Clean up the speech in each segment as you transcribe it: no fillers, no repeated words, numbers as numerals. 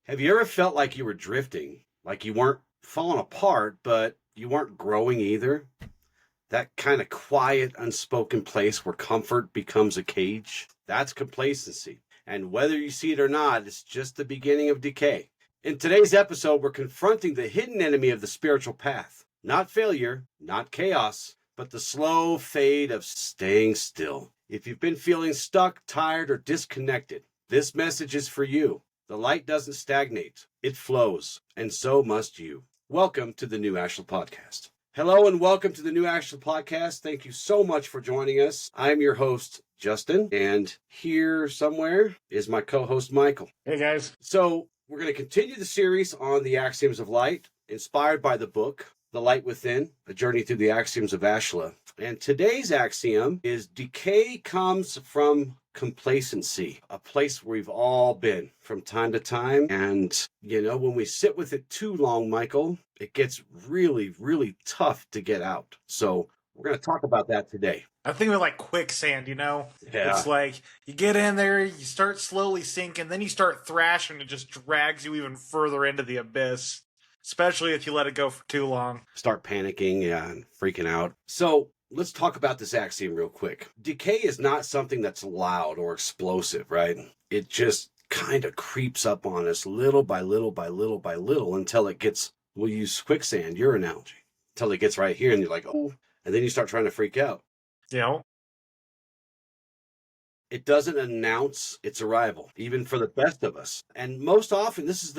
Have you ever felt like you were drifting, like you weren't falling apart, but you weren't growing either? That kind of quiet, unspoken place where comfort becomes a cage? That's complacency. And whether you see it or not, it's just the beginning of decay. In today's episode, we're confronting the hidden enemy of the spiritual path. Not failure, not chaos, but the slow fade of staying still. If you've been feeling stuck, tired, or disconnected, this message is for you. The light doesn't stagnate, it flows, and so must you. Welcome to the new Ashla Podcast. Hello and welcome to the new Ashla Podcast. Thank you so much for joining us. I'm your host, Justin, and here somewhere is my co-host, Michael. Hey, guys. So we're going to continue the series on the axioms of light, inspired by the book, The Light Within, A Journey Through the Axioms of Ashla. And today's axiom is decay comes from complacency, a place where we've all been from time to time. And, when we sit with it too long, Michael, it gets really, really tough to get out. So we're going to talk about that today. I think of it like quicksand, Yeah. It's like you get in there, you start slowly sinking, then you start thrashing, it just drags you even further into the abyss, especially if you let it go for too long. Start panicking, and freaking out. So let's talk about this axiom real quick. Decay is not something that's loud or explosive, right? It just kind of creeps up on us little by little by little by little until it gets, we'll use quicksand, your analogy, until it gets right here and you're like, oh, and then you start trying to freak out. It doesn't announce its arrival, even for the best of us. And most often, this is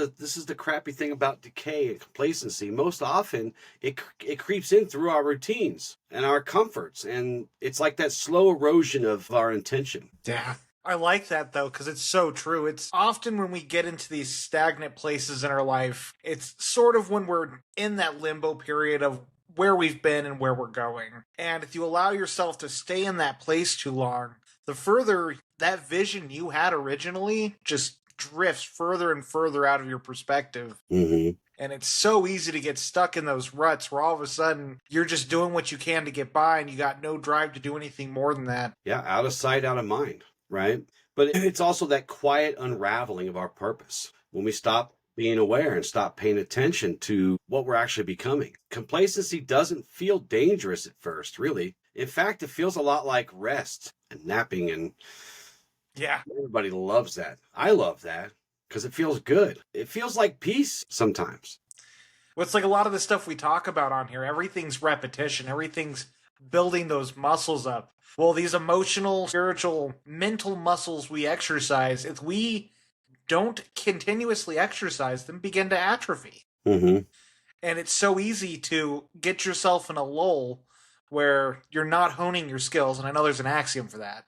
the crappy thing about decay and complacency. Most often, it creeps in through our routines and our comforts, and it's like that slow erosion of our intention. Yeah. I like that, though, because it's so true. It's often when we get into these stagnant places in our life, it's sort of when we're in that limbo period of where we've been and where we're going. And if you allow yourself to stay in that place too long, the further that vision you had originally just drifts further and further out of your perspective. Mm-hmm. And it's so easy to get stuck in those ruts where all of a sudden you're just doing what you can to get by and you got no drive to do anything more than that. Yeah, out of sight, out of mind, right? But it's also that quiet unraveling of our purpose when we stop being aware and stop paying attention to what we're actually becoming. Complacency doesn't feel dangerous at first, really. In fact, it feels a lot like rest and napping, and yeah, everybody loves that. I love that because it feels good. It feels like peace sometimes. Well, it's like a lot of the stuff we talk about on here. Everything's repetition. Everything's building those muscles up. Well, these emotional, spiritual, mental muscles we exercise, if we don't continuously exercise them, begin to atrophy. Mm-hmm. And it's so easy to get yourself in a lull where you're not honing your skills. And I know there's an axiom for that.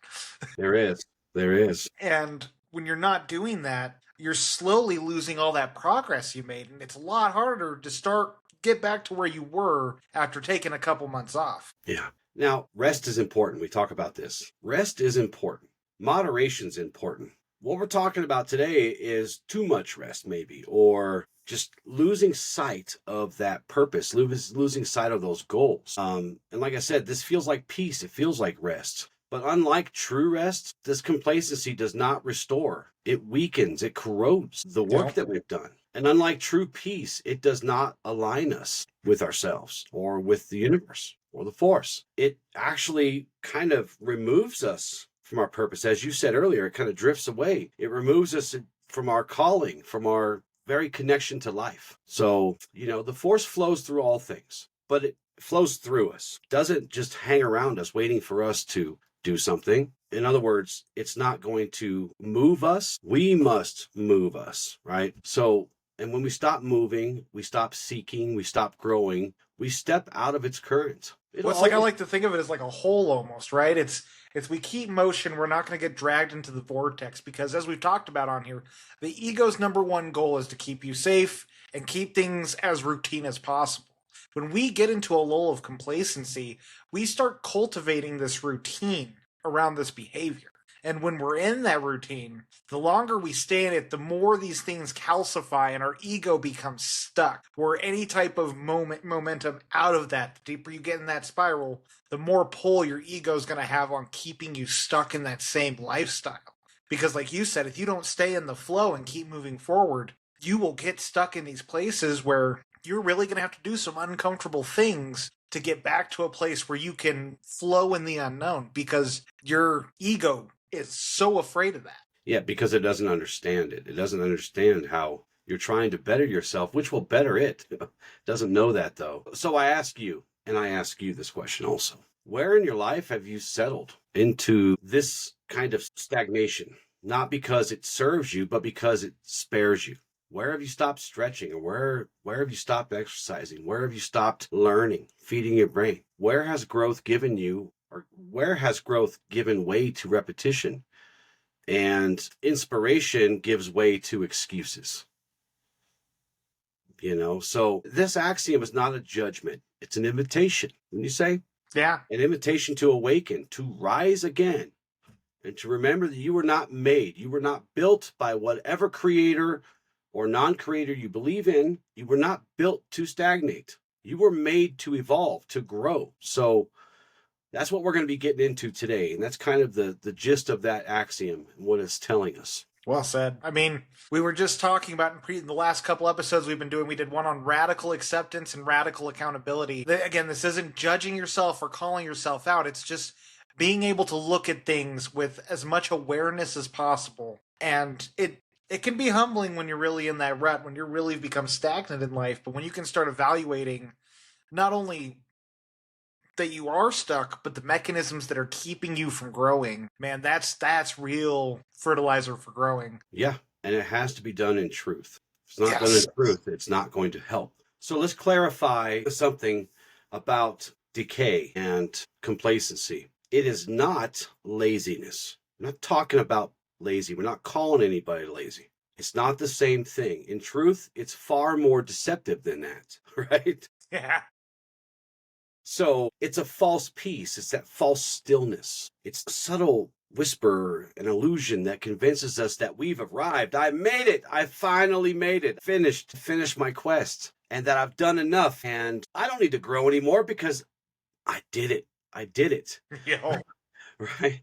There is. And when you're not doing that, you're slowly losing all that progress you made. And it's a lot harder to get back to where you were after taking a couple months off. Yeah. Now, rest is important. We talk about this. Rest is important. Moderation's important. What we're talking about today is too much rest, maybe, or just losing sight of that purpose, losing sight of those goals. And like I said, this feels like peace. It feels like rest. But unlike true rest, this complacency does not restore. It weakens, it corrodes the work that we've done. And unlike true peace, it does not align us with ourselves or with the universe or the force. It actually kind of removes us from our purpose. As you said earlier, it kind of drifts away. It removes us from our calling, from our very connection to life. So, the force flows through all things, but it flows through us. It doesn't just hang around us waiting for us to do something. In other words, it's not going to move us. We must move us, right? So, and when we stop moving, we stop seeking, we stop growing, we step out of its current. I like to think of it as like a hole almost, right? It's we keep motion, we're not going to get dragged into the vortex because as we've talked about on here, the ego's number one goal is to keep you safe and keep things as routine as possible. When we get into a lull of complacency, we start cultivating this routine around this behavior. And when we're in that routine, the longer we stay in it, the more these things calcify and our ego becomes stuck. Where any type of momentum out of that, the deeper you get in that spiral, the more pull your ego is going to have on keeping you stuck in that same lifestyle. Because like you said, if you don't stay in the flow and keep moving forward, you will get stuck in these places where you're really going to have to do some uncomfortable things to get back to a place where you can flow in the unknown, because your ego is so afraid of that. Yeah, because it doesn't understand it. It doesn't understand how you're trying to better yourself, which will better it. Doesn't know that, though. So I ask you, and I ask you this question also. Where in your life have you settled into this kind of stagnation? Not because it serves you, but because it spares you. Where have you stopped stretching? Or where have you stopped exercising? Where have you stopped learning, feeding your brain? Where has growth given you, or where has growth given way to repetition? And inspiration gives way to excuses. So this axiom is not a judgment. It's an invitation. When you say, Yeah. an invitation to awaken, to rise again, and to remember that you were not made. You were not built by whatever creator or non-creator you believe in. You were not built to stagnate. You were made to evolve, to grow. So that's what we're going to be getting into today. And that's kind of the gist of that axiom and what it's telling us. Well said. I mean, we were just talking about in the last couple episodes we've been doing, we did one on radical acceptance and radical accountability. Again, this isn't judging yourself or calling yourself out. It's just being able to look at things with as much awareness as possible. And it can be humbling when you're really in that rut, when you're really become stagnant in life, but when you can start evaluating not only that you are stuck, but the mechanisms that are keeping you from growing, man, that's real fertilizer for growing. Yeah, and it has to be done in truth. If it's not done in truth, it's not going to help. So let's clarify something about decay and complacency. It is not laziness. I'm not talking about lazy. We're not calling anybody lazy. It's not the same thing. In truth, it's far more deceptive than that, right? Yeah. So it's a false peace. It's that false stillness. It's a subtle whisper, an illusion that convinces us that we've arrived. I made it. I finally made it. Finished my quest, and that I've done enough. And I don't need to grow anymore because I did it. I did it. Yeah. Right.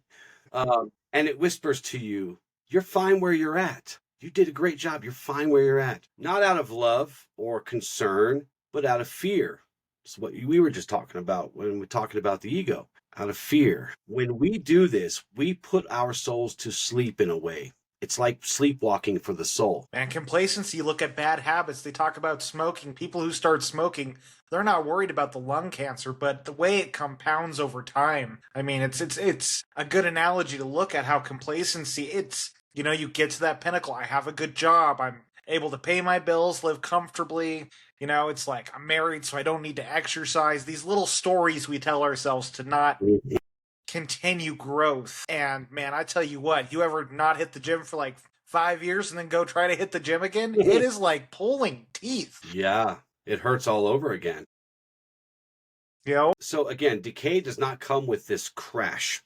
And it whispers to you, you're fine where you're at. You did a great job. You're fine where you're at. Not out of love or concern, but out of fear. It's what we were just talking about when we're talking about the ego, out of fear. When we do this, we put our souls to sleep in a way. It's like sleepwalking for the soul. And complacency, look at bad habits. They talk about smoking. People who start smoking, they're not worried about the lung cancer, but the way it compounds over time. I mean, it's a good analogy to look at how complacency, it's, you get to that pinnacle. I have a good job. I'm able to pay my bills, live comfortably. It's like I'm married, so I don't need to exercise. These little stories we tell ourselves to not continue growth. And man, I tell you what, you ever not hit the gym for like 5 years and then go try to hit the gym again? It is like pulling teeth. Yeah, it hurts all over again. So again, decay does not come with this crash,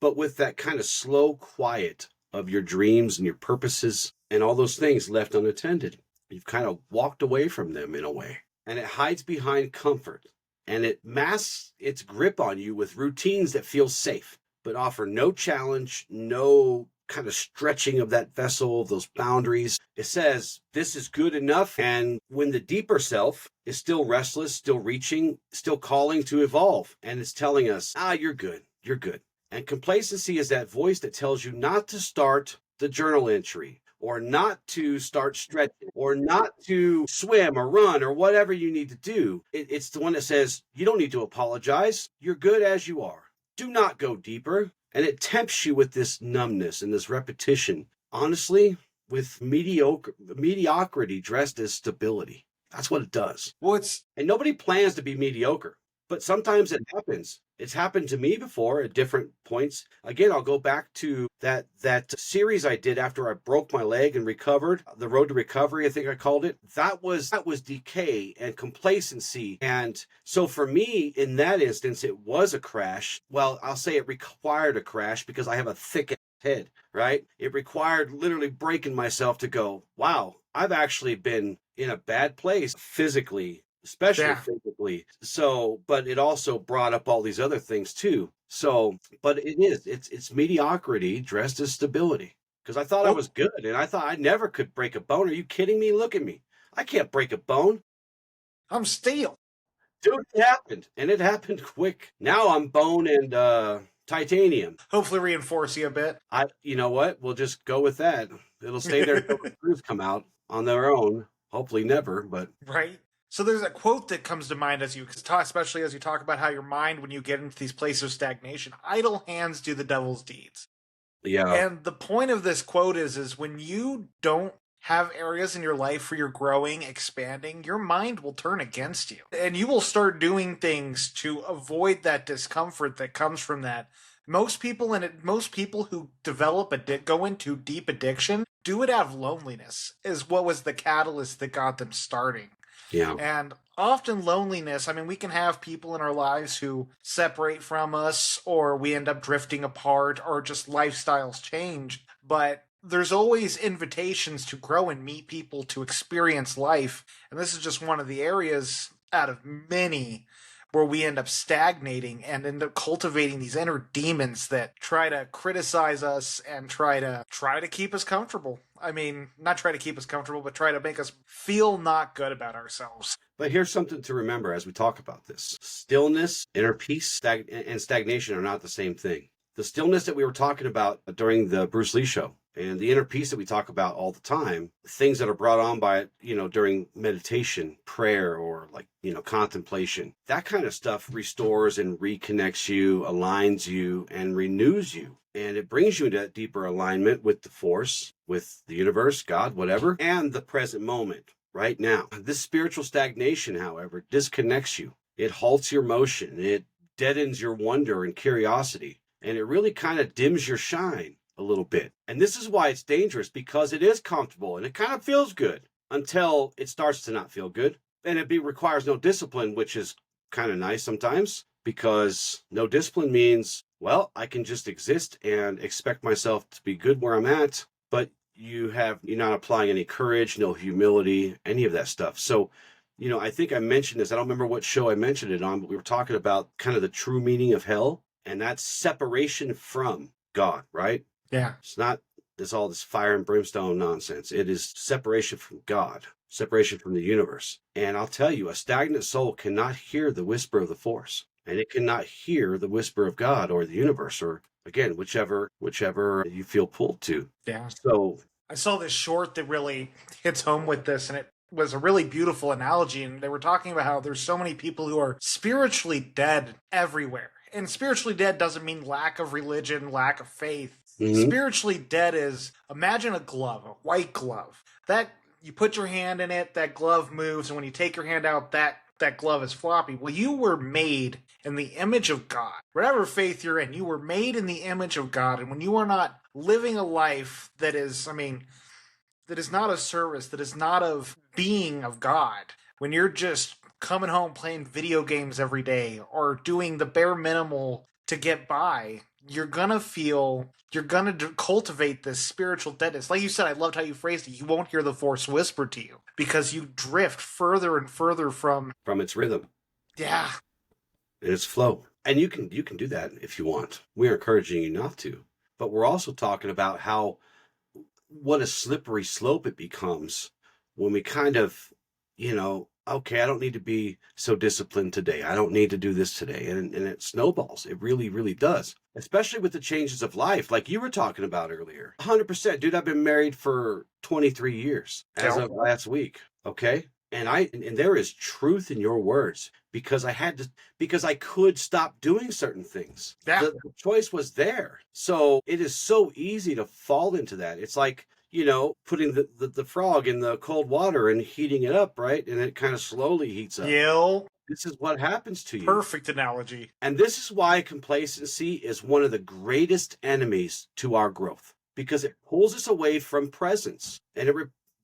but with that kind of slow quiet of your dreams and your purposes and all those things left unattended. You've kind of walked away from them in a way. And it hides behind comfort. And it masks its grip on you with routines that feel safe, but offer no challenge, no kind of stretching of that vessel, those boundaries. It says, this is good enough. And when the deeper self is still restless, still reaching, still calling to evolve, and it's telling us, you're good, you're good. And complacency is that voice that tells you not to start the journal entry, or not to start stretching, or not to swim or run or whatever you need to do. It's the one that says, you don't need to apologize. You're good as you are. Do not go deeper. And it tempts you with this numbness and this repetition. Honestly, with mediocrity dressed as stability. That's what it does. And nobody plans to be mediocre. But sometimes it happens. It's happened to me before at different points. Again, I'll go back to that series I did after I broke my leg and recovered. The Road to Recovery, I think I called it. That was decay and complacency. And so for me, in that instance, it was a crash. Well, I'll say it required a crash because I have a thick head, right? It required literally breaking myself to go, wow, I've actually been in a bad place physically, especially physically. So, but it also brought up all these other things too. So, but it's mediocrity dressed as stability. because I thought I was good, and I thought I never could break a bone. Are you kidding me? Look at me. I can't break a bone. I'm steel. Dude, it happened, and it happened quick. Now I'm bone and titanium. Hopefully reinforce you a bit. You know what? We'll just go with that. It'll stay there until the screws come out on their own. Hopefully never, but Right. So there's a quote that comes to mind as you talk, especially as you talk about how your mind, when you get into these places of stagnation, idle hands do the devil's deeds. yeah. And the point of this quote is when you don't have areas in your life where you're growing, expanding, your mind will turn against you. And you will start doing things to avoid that discomfort that comes from that. Most people who go into deep addiction do it out of loneliness, is what was the catalyst that got them starting. Yeah. And often loneliness, I mean, we can have people in our lives who separate from us, or we end up drifting apart, or just lifestyles change. But there's always invitations to grow and meet people, to experience life. And this is just one of the areas out of many where we end up stagnating and end up cultivating these inner demons that try to criticize us and try to keep us comfortable. I mean, not try to keep us comfortable, but try to make us feel not good about ourselves. But here's something to remember as we talk about this. Stillness, inner peace, and stagnation are not the same thing. The stillness that we were talking about during the Bruce Lee show, and the inner peace that we talk about all the time, things that are brought on by, during meditation, prayer, or contemplation, that kind of stuff restores and reconnects you, aligns you, and renews you. And it brings you into that deeper alignment with the force, with the universe, God, whatever, and the present moment, right now. This spiritual stagnation, however, disconnects you. It halts your motion. It deadens your wonder and curiosity. And it really kind of dims your shine a little bit. And this is why it's dangerous, because it is comfortable and it kind of feels good until it starts to not feel good. And it requires no discipline, which is kind of nice sometimes, because no discipline means, well, I can just exist and expect myself to be good where I'm at, but you're not applying any courage, no humility, any of that stuff. So, I think I mentioned this. I don't remember what show I mentioned it on, but we were talking about kind of the true meaning of hell, and that's separation from God, right? Yeah. It's not all this fire and brimstone nonsense. It is separation from God, separation from the universe. And I'll tell you, a stagnant soul cannot hear the whisper of the force, and it cannot hear the whisper of God or the universe, or again, whichever you feel pulled to. Yeah. So I saw this short that really hits home with this, and it was a really beautiful analogy. And they were talking about how there's so many people who are spiritually dead everywhere. And spiritually dead doesn't mean lack of religion, lack of faith. Mm-hmm. Spiritually dead is, imagine a glove, a white glove. That you put your hand in it, that glove moves, and when you take your hand out, that glove is floppy. Well, you were made in the image of God. Whatever faith you're in, you were made in the image of God. And when you are not living a life that is not of service, that is not of being of God, when you're just coming home playing video games every day or doing the bare minimal to get by, you're going to cultivate this spiritual deadness. Like you said, I loved how you phrased it. You won't hear the force whisper to you because you drift further and further from its rhythm. Yeah. And its flow. And you can do that if you want. We're encouraging you not to. But we're also talking about what a slippery slope it becomes when we kind of, okay, I don't need to be so disciplined today. I don't need to do this today. And it snowballs. It really, really does. Especially with the changes of life, like you were talking about earlier. 100%. Dude, I've been married for 23 years as of last week. Okay. And there is truth in your words, because I could stop doing certain things. Yeah. The choice was there. So it is so easy to fall into that. It's like, putting the frog in the cold water and heating it up, right? And it kind of slowly heats up. Yeah. This is what happens to you. Perfect analogy. And this is why complacency is one of the greatest enemies to our growth, because it pulls us away from presence, and it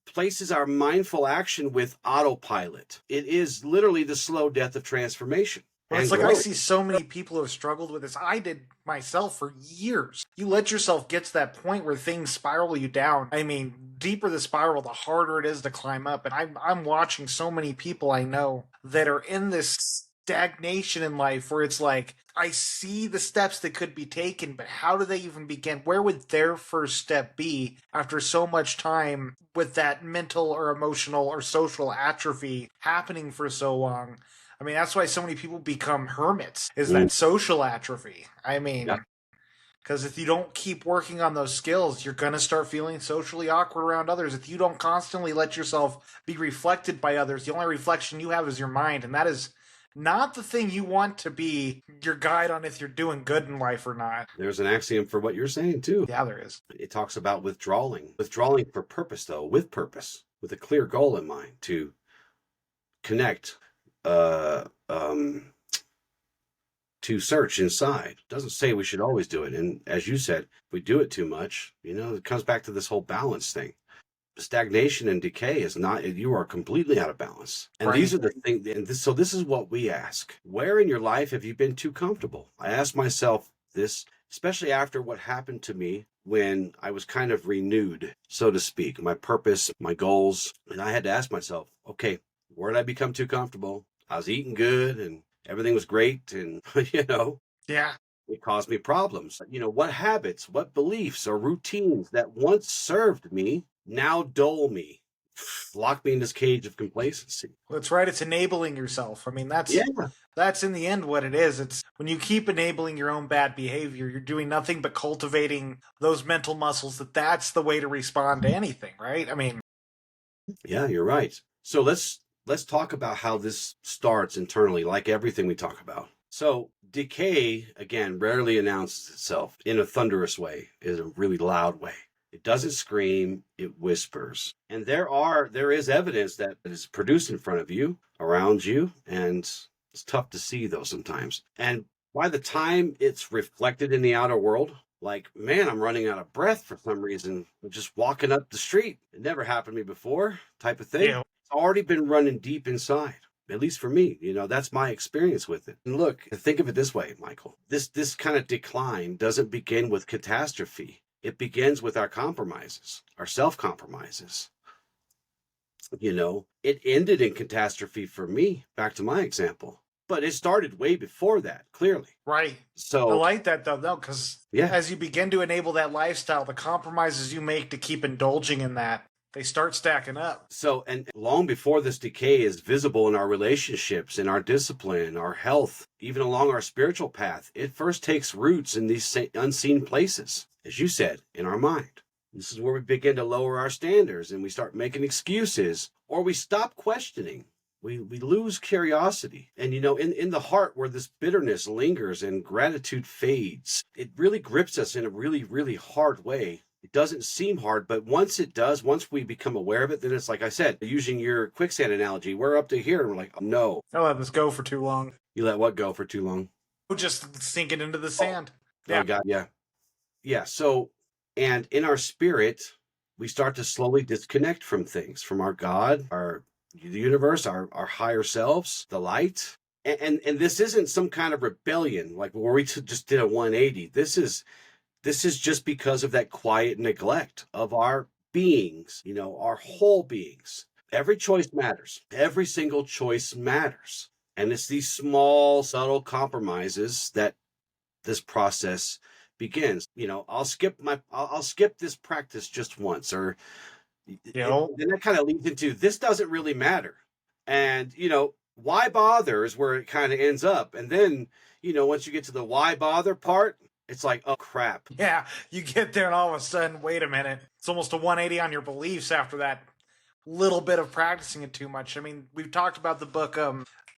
replaces our mindful action with autopilot. It is literally the slow death of transformation. Well, it's like growth. I see so many people who have struggled with this. I did myself for years. You let yourself get to that point where things spiral you down. I mean, deeper the spiral, the harder it is to climb up. And I'm watching so many people I know that are in this stagnation in life where it's like, I see the steps that could be taken, but how do they even begin? Where would their first step be after so much time with that mental or emotional or social atrophy happening for so long? I mean, that's why so many people become hermits, is that social atrophy. I mean, Yeah. because if you don't keep working on those skills, you're going to start feeling socially awkward around others. If you don't constantly let yourself be reflected by others, the only reflection you have is your mind. And that is not the thing you want to be your guide on if you're doing good in life or not. There's an axiom for what you're saying, too. Yeah, there is. It talks about withdrawing. Withdrawing for purpose, though, with purpose, with a clear goal in mind to connect, to search inside. It doesn't say we should always do it. And as you said, if we do it too much, it comes back to this whole balance thing. Stagnation and decay is not, you are completely out of balance. And Right. these are the things, and so this is what we ask. Where in your life have you been too comfortable? I ask myself this, especially after what happened to me when I was kind of renewed, so to speak, my purpose, my goals. And I had to ask myself, okay, where did I become too comfortable? I was eating good and everything was great. And, Yeah. it caused me problems. What habits, what beliefs or routines that once served me now dull me, lock me in this cage of complacency. That's right. It's enabling yourself. I mean, that's in the end what it is. It's when you keep enabling your own bad behavior, you're doing nothing but cultivating those mental muscles that's the way to respond to anything, right? I mean, yeah, you're right. So let's talk about how this starts internally, like everything we talk about. So decay, again, rarely announces itself in a thunderous way, in a really loud way. It doesn't scream, it whispers. And there is evidence that is produced in front of you, around you, and it's tough to see though sometimes. And by the time it's reflected in the outer world, like, man, I'm running out of breath for some reason, just walking up the street. It never happened to me before, type of thing. Yeah. It's already been running deep inside. At least for me, that's my experience with it. And look, think of it this way, Michael. This kind of decline doesn't begin with catastrophe. It begins with our compromises, our self-compromises. It ended in catastrophe for me, back to my example. But it started way before that, clearly. right. So I like that though, because yeah. as you begin to enable that lifestyle, the compromises you make to keep indulging in that, they start stacking up. So, and long before this decay is visible in our relationships, in our discipline, our health, even along our spiritual path, it first takes roots in these unseen places, as you said, in our mind. This is where we begin to lower our standards and we start making excuses, or we stop questioning. We lose curiosity. And, in the heart where this bitterness lingers and gratitude fades, it really grips us in a really, really hard way. It doesn't seem hard, but once it does, once we become aware of it, then it's like I said, using your quicksand analogy, we're up to here and we're like, oh, no. I let this go for too long. You let what go for too long? Just sinking into the sand. Oh, God, yeah. Yeah, so, and in our spirit, we start to slowly disconnect from things, from our God, the universe, our higher selves, the light. And this isn't some kind of rebellion, like where we just did a 180. This is just because of that quiet neglect of our beings, our whole beings. Every choice matters. Every single choice matters. And it's these small, subtle compromises that this process begins. I'll skip this practice just once, or then that kind of leads into this doesn't really matter. And, why bother is where it kind of ends up. And then, once you get to the why bother part, it's like, oh, crap. Yeah, you get there and all of a sudden, wait a minute. It's almost a 180 on your beliefs after that little bit of practicing it too much. I mean, we've talked about the book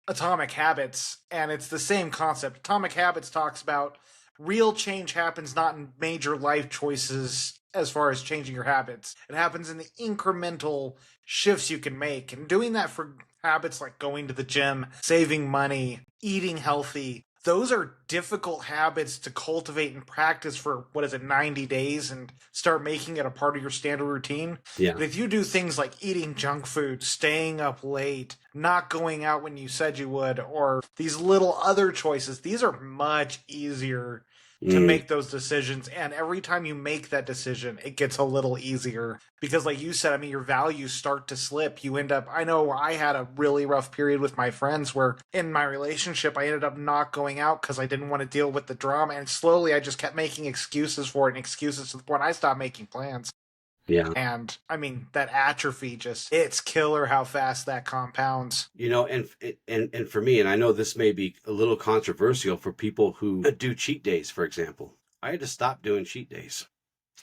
Atomic Habits, and it's the same concept. Atomic Habits talks about real change happens not in major life choices as far as changing your habits. It happens in the incremental shifts you can make. And doing that for habits like going to the gym, saving money, eating healthy, those are difficult habits to cultivate and practice for, 90 days and start making it a part of your standard routine. Yeah. But if you do things like eating junk food, staying up late, not going out when you said you would, or these little other choices, these are much easier to make those decisions. And every time you make that decision, it gets a little easier because, like you said, I mean, your values start to slip. You end up, I know I had a really rough period with my friends where in my relationship, I ended up not going out because I didn't want to deal with the drama. And slowly I just kept making excuses for it and excuses to the point I stopped making plans. Yeah. And I mean, that atrophy it's killer how fast that compounds. You know, and for me, and I know this may be a little controversial for people who do cheat days, for example. I had to stop doing cheat days.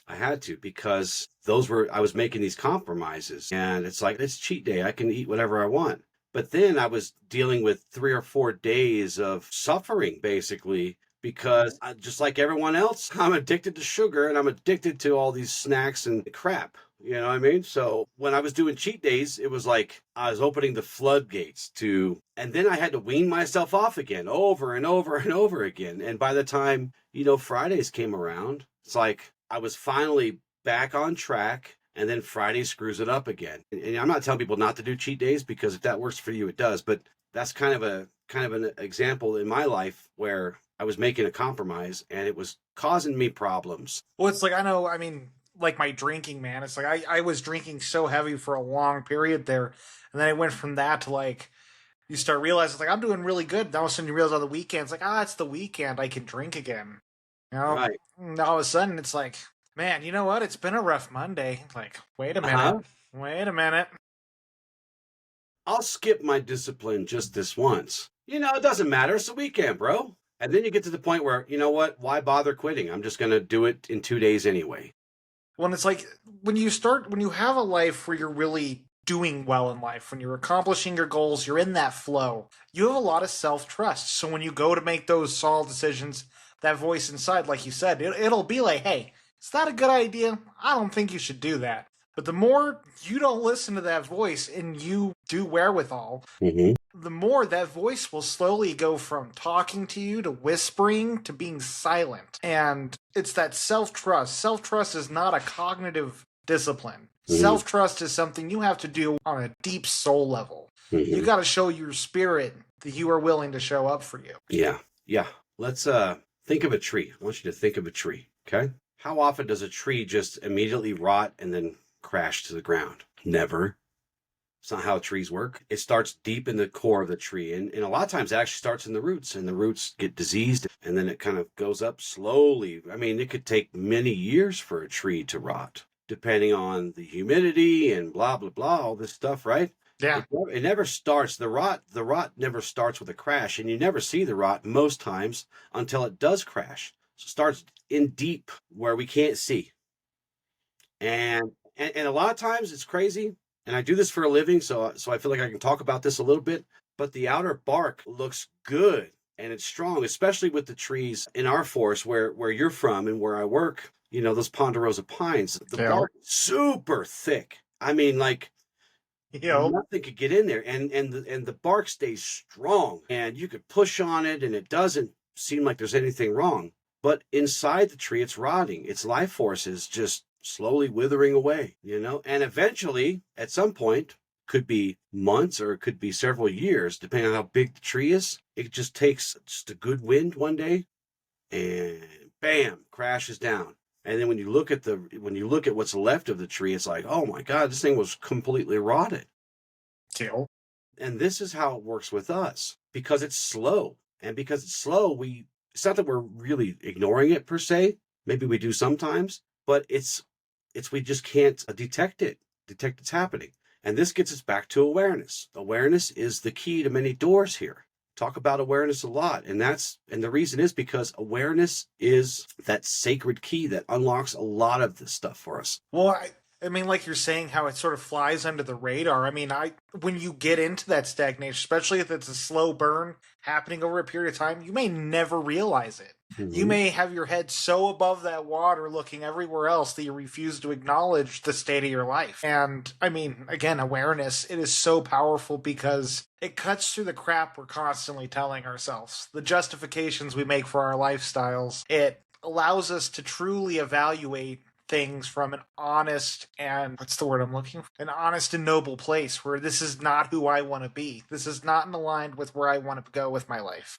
I had to, because I was making these compromises, and it's like, it's cheat day. I can eat whatever I want. But then I was dealing with 3 or 4 days of suffering, basically, because just like everyone else, I'm addicted to sugar and I'm addicted to all these snacks and crap. You know what I mean? So when I was doing cheat days, it was like I was opening the floodgates and then I had to wean myself off again over and over and over again. And by the time, Fridays came around, it's like I was finally back on track. And then Friday screws it up again. And I'm not telling people not to do cheat days, because if that works for you, it does. But that's kind of an example in my life where I was making a compromise and it was causing me problems. Well, it's like, I know, I mean, like my drinking, man, it's like I was drinking so heavy for a long period there. And then I went from that to like, you start realizing, like, I'm doing really good. And all of a sudden you realize on the weekends, like, it's the weekend, I can drink again. Right. And all of a sudden it's like, man, you know what? It's been a rough Monday. Like, wait a minute. Wait a minute. I'll skip my discipline just this once. It doesn't matter. It's the weekend, bro. And then you get to the point where, you know what? Why bother quitting? I'm just going to do it in 2 days anyway. When it's like, when you have a life where you're really doing well in life, when you're accomplishing your goals, you're in that flow, you have a lot of self-trust. So when you go to make those solid decisions, that voice inside, like you said, it'll be like, hey, is that a good idea? I don't think you should do that. But the more you don't listen to that voice and you do wherewithal, the more that voice will slowly go from talking to you to whispering to being silent. And it's that self-trust. Self-trust is not a cognitive discipline. Self-trust is something you have to do on a deep soul level. You got to show your spirit that you are willing to show up for you. Yeah. Let's think of a tree. I want you to think of a tree, okay? How often does a tree just immediately rot and then crash to the ground? Never. It's not how trees work. It starts deep in the core of the tree. And a lot of times it actually starts in the roots, and the roots get diseased, and then it kind of goes up slowly. I mean, it could take many years for a tree to rot, depending on the humidity and blah, blah, blah, all this stuff, right? Yeah. It never starts. The rot never starts with a crash, and you never see the rot most times until it does crash. So it starts in deep where we can't see. And a lot of times it's crazy. And I do this for a living, so I feel like I can talk about this a little bit. But the outer bark looks good and it's strong, especially with the trees in our forest where you're from and where I work. Those ponderosa pines. The bark is super thick. I mean, like, nothing could get in there, and the bark stays strong, and you could push on it, and it doesn't seem like there's anything wrong. But inside the tree, it's rotting. Its life force is just slowly withering away, and eventually at some point, could be months or it could be several years, depending on how big the tree is. It just takes just a good wind one day and bam, crashes down. And then when you look at what's left of the tree, it's like, oh my God, this thing was completely rotted. Kill. And this is how it works with us, because it's slow. And because it's slow, it's not that we're really ignoring it per se. Maybe we do sometimes, but we just can't detect it's happening. And this gets us back to awareness. Awareness is the key to many doors here. Talk about awareness a lot. And the reason is because awareness is that sacred key that unlocks a lot of this stuff for us. Well, I mean, like you're saying, how it sort of flies under the radar. I mean, when you get into that stagnation, especially if it's a slow burn happening over a period of time, you may never realize it. You may have your head so above that water looking everywhere else that you refuse to acknowledge the state of your life. And I mean, again, awareness, it is so powerful because it cuts through the crap we're constantly telling ourselves, the justifications we make for our lifestyles. It allows us to truly evaluate things from an honest and an honest and noble place where this is not who I want to be. This is not aligned with where I want to go with my life.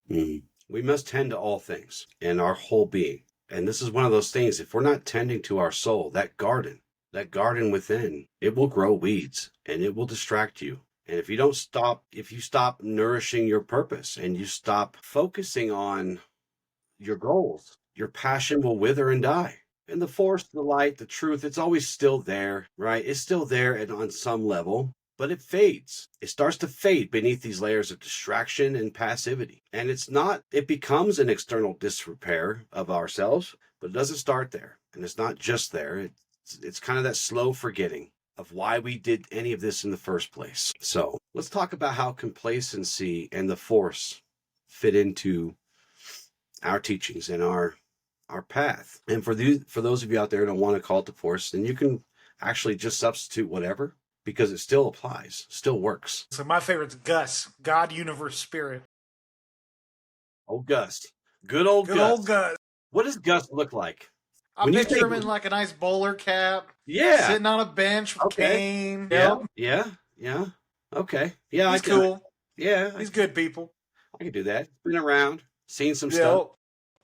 We must tend to all things in our whole being. And this is one of those things, if we're not tending to our soul, that garden within, it will grow weeds and it will distract you. And if you stop nourishing your purpose and you stop focusing on your goals, your passion will wither and die. And the force, the light, the truth, it's always still there, right? It's still there and on some level, but it fades. It starts to fade beneath these layers of distraction and passivity. And it becomes an external disrepair of ourselves, but it doesn't start there. And it's not just there. It's kind of that slow forgetting of why we did any of this in the first place. So let's talk about how complacency and the force fit into our teachings and our path. And for those of you out there who don't want to call it the force, then you can actually just substitute whatever, because it still applies, still works. So my favorite's Gus, God, Universe, Spirit. Oh, Gus. Good old Gus. What does Gus look like? I picture him in like a nice bowler cap. Yeah. Sitting on a bench with cane. Yeah. Okay. Yeah. He's cool. Yeah. He's good people. I can do that. Been around, seen some stuff.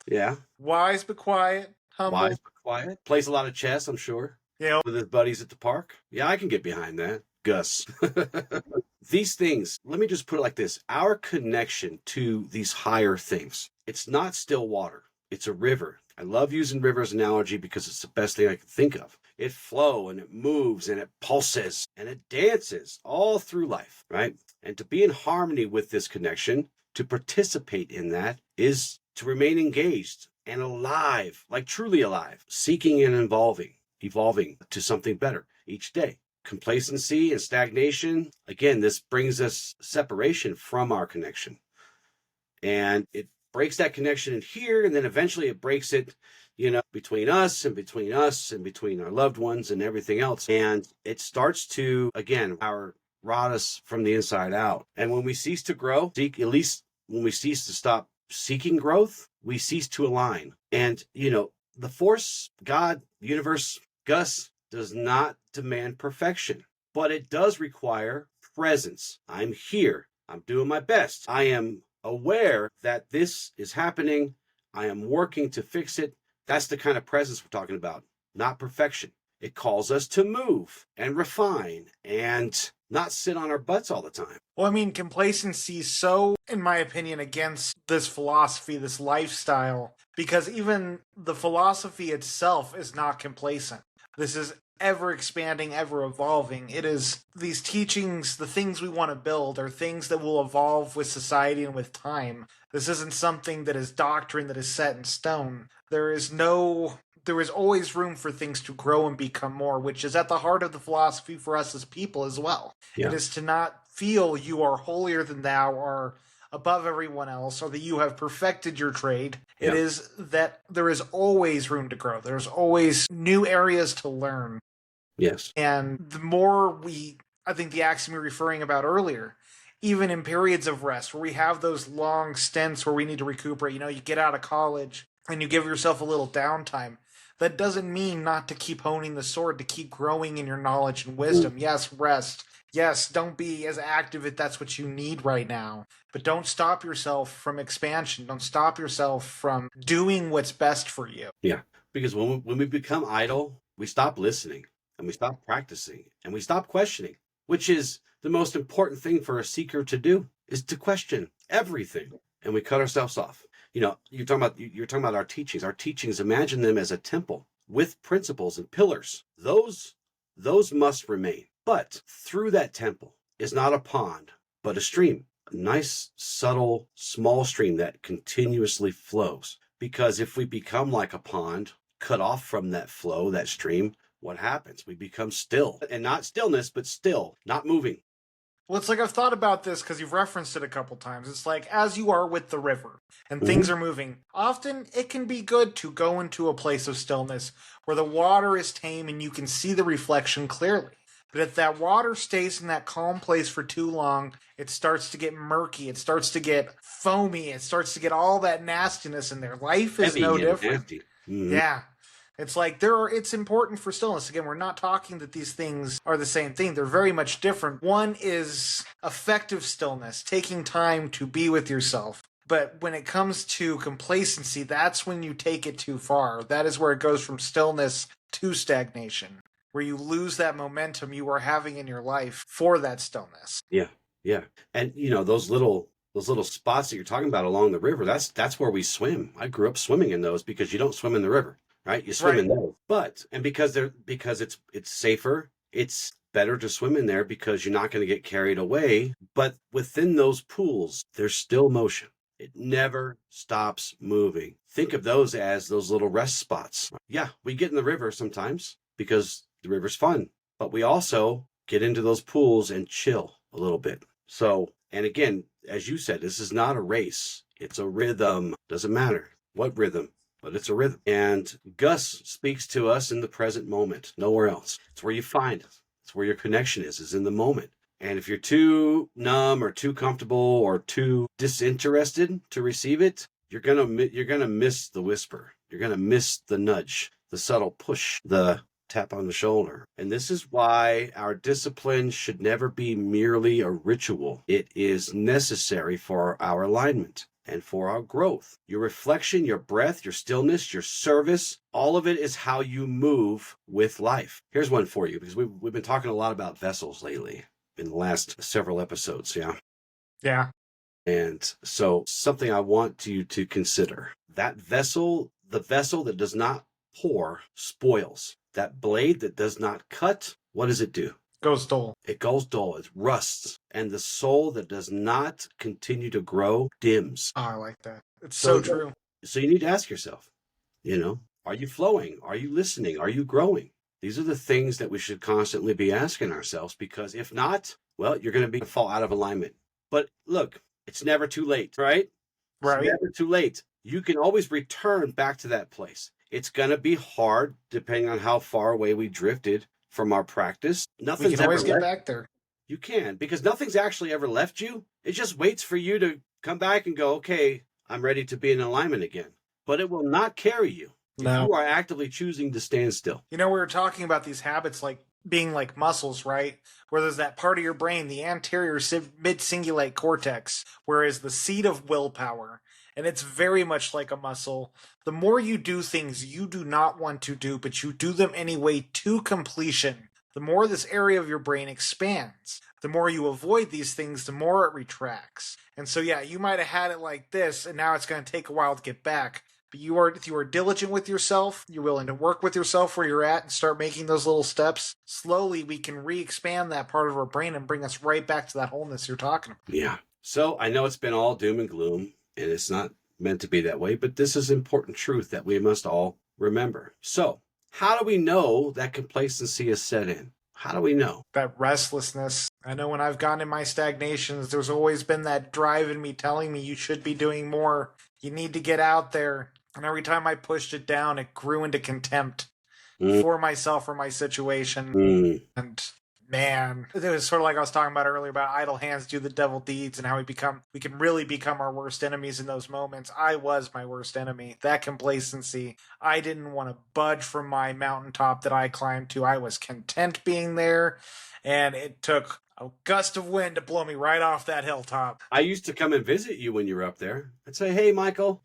Yeah. Wise but quiet. Humble. Wise but quiet. Plays a lot of chess, I'm sure. Yeah. With his buddies at the park. Yeah, I can get behind that. Gus. These things, let me just put it like this. Our connection to these higher things, it's not still water. It's a river. I love using river as an analogy because it's the best thing I can think of. It flows and it moves and it pulses and it dances all through life, right? And to be in harmony with this connection, to participate in that, is to remain engaged and alive, like truly alive, seeking and evolving to something better each day. Complacency and stagnation, again, this brings us separation from our connection. And it breaks that connection in here, and then eventually it breaks it, between us and between our loved ones and everything else. And it starts to, again, rot us from the inside out. And when we cease to grow, at least when we cease to stop seeking growth, we cease to align. And, the force, God, universe, Gus, does not demand perfection, but it does require presence. I'm here. I'm doing my best. I am aware that this is happening. I am working to fix it. That's the kind of presence we're talking about, not perfection. It calls us to move and refine and not sit on our butts all the time. Well, I mean, complacency is so, in my opinion, against this philosophy, this lifestyle, because even the philosophy itself is not complacent. This is ever expanding, ever evolving. It is these teachings, the things we want to build are things that will evolve with society and with time. This isn't something that is doctrine that is set in stone. There is always room for things to grow and become more, which is at the heart of the philosophy for us as people as well. Yeah. It is to not feel you are holier than thou or above everyone else, or that you have perfected your trade. Yeah. It is that there is always room to grow. There's always new areas to learn. Yes. And the more I think the axiom you're referring about earlier, even in periods of rest where we have those long stints where we need to recuperate, you get out of college and you give yourself a little downtime. That doesn't mean not to keep honing the sword, to keep growing in your knowledge and wisdom. Yes, rest. Yes, don't be as active if that's what you need right now. But don't stop yourself from expansion. Don't stop yourself from doing what's best for you. Yeah, because when we become idle, we stop listening and we stop practicing and we stop questioning, which is the most important thing for a seeker to do, is to question everything. And we cut ourselves off. You're talking about our teachings. Our teachings, imagine them as a temple with principles and pillars. Those must remain. But through that temple is not a pond, but a stream. A nice, subtle, small stream that continuously flows. Because if we become like a pond, cut off from that flow, that stream, what happens? We become still. And not stillness, but still, not moving. Well, it's like I've thought about this because you've referenced it a couple times. It's like as you are with the river and things are moving, often it can be good to go into a place of stillness where the water is tame and you can see the reflection clearly. But if that water stays in that calm place for too long, it starts to get murky. It starts to get foamy. It starts to get all that nastiness in there. Life is no different. Mm-hmm. Yeah. It's like it's important for stillness. Again, we're not talking that these things are the same thing. They're very much different. One is effective stillness, taking time to be with yourself. But when it comes to complacency, that's when you take it too far. That is where it goes from stillness to stagnation, where you lose that momentum you were having in your life for that stillness. Yeah. Yeah. And those little spots that you're talking about along the river, that's where we swim. I grew up swimming in those because you don't swim in the river, right? You swim in those. But because it's safer, it's better to swim in there because you're not going to get carried away. But within those pools, there's still motion. It never stops moving. Think of those as those little rest spots. Yeah, we get in the river sometimes because the river's fun, but we also get into those pools and chill a little bit. So, and again, as you said, this is not a race. It's a rhythm. Doesn't matter what rhythm, but it's a rhythm. And Gus speaks to us in the present moment, nowhere else. It's where you find it. It's where your connection is in the moment. And if you're too numb or too comfortable or too disinterested to receive it, you're gonna miss the whisper. You're gonna miss the nudge, the subtle push, the tap on the shoulder. And this is why our discipline should never be merely a ritual. It is necessary for our alignment and for our growth. Your reflection, your breath, your stillness, your service, all of it is how you move with life. Here's one for you, because we've been talking a lot about vessels lately in the last several episodes. Yeah. And so something I want you to consider, that vessel, the vessel that does not pour spoils. That blade that does not cut, what does it do? Goes dull. It goes dull. It rusts. And the soul that does not continue to grow dims. Oh, I like that. It's so true. So you need to ask yourself, are you flowing? Are you listening? Are you growing? These are the things that we should constantly be asking ourselves, because if not, well, you're going to fall out of alignment. But look, it's never too late, right? Right. It's never too late. You can always return back to that place. It's going to be hard depending on how far away we drifted from our practice. We can always get back there. You can, because nothing's actually ever left you. It just waits for you to come back and go, okay, I'm ready to be in alignment again. But it will not carry you if you are actively choosing to stand still. We were talking about these habits like being like muscles, right? Where there's that part of your brain, the anterior mid-cingulate cortex, whereas the seat of willpower. And it's very much like a muscle. The more you do things you do not want to do, but you do them anyway to completion, the more this area of your brain expands. The more you avoid these things, the more it retracts. And so, yeah, you might have had it like this, and now it's going to take a while to get back. But if you are diligent with yourself, you're willing to work with yourself where you're at and start making those little steps, slowly we can re-expand that part of our brain and bring us right back to that wholeness you're talking about. Yeah. So I know it's been all doom and gloom, and it's not meant to be that way, but this is important truth that we must all remember. So how do we know that complacency is set in? How do we know? That restlessness. I know when I've gone in my stagnations, there's always been that drive in me telling me you should be doing more. You need to get out there. And every time I pushed it down, it grew into contempt for myself or my situation. And man, it was sort of like I was talking about earlier about idle hands do the devil deeds and how we can really become our worst enemies in those moments. I was my worst enemy. That complacency. I didn't want to budge from my mountaintop that I climbed to. I was content being there, and it took a gust of wind to blow me right off that hilltop. I used to come and visit you when you were up there. I'd say, hey, Michael.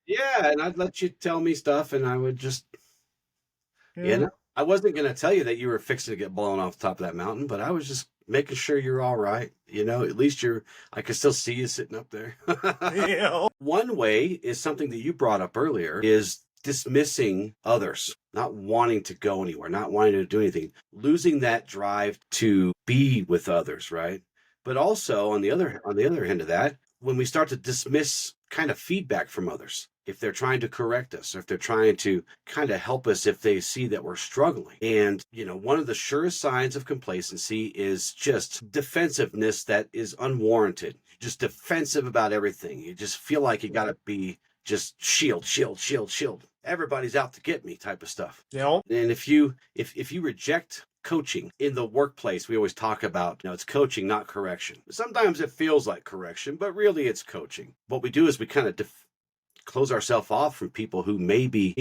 Yeah, and I'd let you tell me stuff, and I would just, I wasn't going to tell you that you were fixing to get blown off the top of that mountain, but I was just making sure you're all right. At least I could still see you sitting up there. One way is something that you brought up earlier, is dismissing others, not wanting to go anywhere, not wanting to do anything, losing that drive to be with others, right? But also on the other end of that, when we start to dismiss kind of feedback from others, if they're trying to correct us, or if they're trying to kind of help us if they see that we're struggling. And, one of the surest signs of complacency is just defensiveness that is unwarranted. Just defensive about everything. You just feel like you got to be just shield. Everybody's out to get me type of stuff. Yeah. And if you reject coaching in the workplace, we always talk about, it's coaching, not correction. Sometimes it feels like correction, but really it's coaching. What we do is we kind of close ourselves off from people who maybe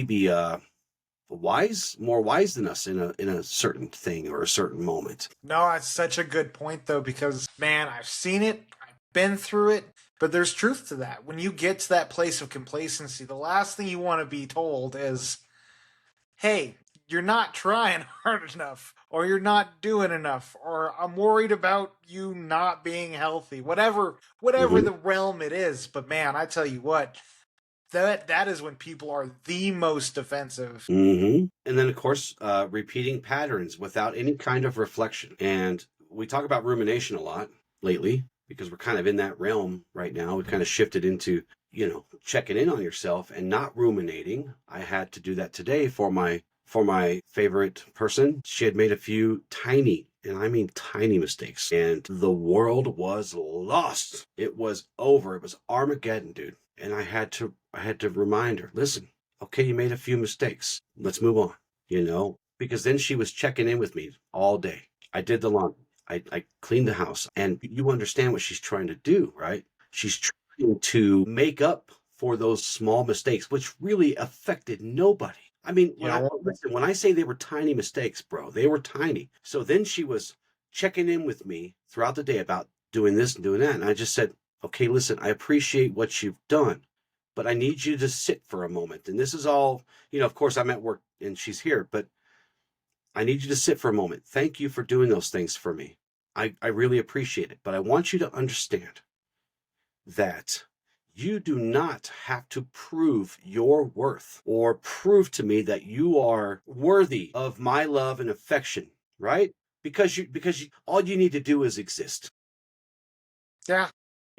more wise than us in a certain thing or a certain moment. No, that's such a good point, though, because, man, I've seen it, I've been through it, but there's truth to that. When you get to that place of complacency, the last thing you want to be told is, hey, you're not trying hard enough, or you're not doing enough, or I'm worried about you not being healthy, whatever the realm it is. But man, I tell you what, that is when people are the most defensive. And then, of course, repeating patterns without any kind of reflection. And we talk about rumination a lot lately because we're kind of in that realm right now. We kind of shifted into, checking in on yourself and not ruminating. I had to do that today for my favorite person. She had made a few tiny, and I mean tiny, mistakes, and the world was lost. It was over. It was Armageddon, dude. And I had to remind her, listen, okay, you made a few mistakes. Let's move on, because then she was checking in with me all day. I did the laundry. I cleaned the house. And you understand what she's trying to do, right? She's trying to make up for those small mistakes, which really affected nobody. I mean, when I say they were tiny mistakes, bro, they were tiny. So then she was checking in with me throughout the day about doing this and doing that. And I just said, okay, listen, I appreciate what you've done, but I need you to sit for a moment. And this is all, of course I'm at work and she's here, but I need you to sit for a moment. Thank you for doing those things for me. I really appreciate it. But I want you to understand that you do not have to prove your worth or prove to me that you are worthy of my love and affection, right? Because all you need to do is exist. Yeah.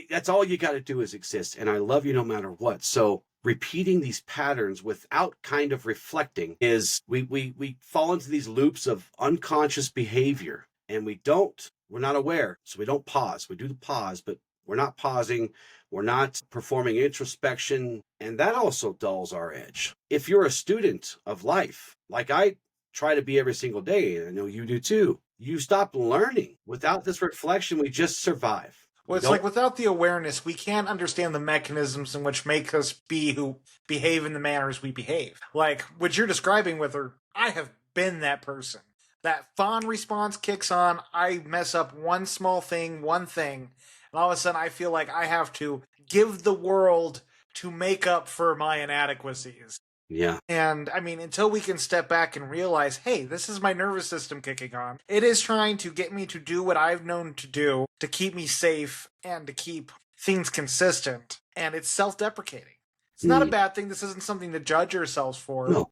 That's all you got to do is exist. And I love you no matter what. So repeating these patterns without kind of reflecting is we fall into these loops of unconscious behavior and we're not aware. So we don't pause. We do the pause, but we're not pausing. We're not performing introspection. And that also dulls our edge. If you're a student of life, like I try to be every single day, and I know you do too, you stop learning. Without this reflection, we just survive. Well, it's like without the awareness, we can't understand the mechanisms in which make us behave in the manners we behave. Like what you're describing with her, I have been that person. That fawn response kicks on, I mess up one small thing, and all of a sudden I feel like I have to give the world to make up for my inadequacies. Yeah. And I mean, until we can step back and realize, hey, this is my nervous system kicking on. It is trying to get me to do what I've known to do to keep me safe and to keep things consistent. And it's self-deprecating. It's not a bad thing. This isn't something to judge ourselves for. No.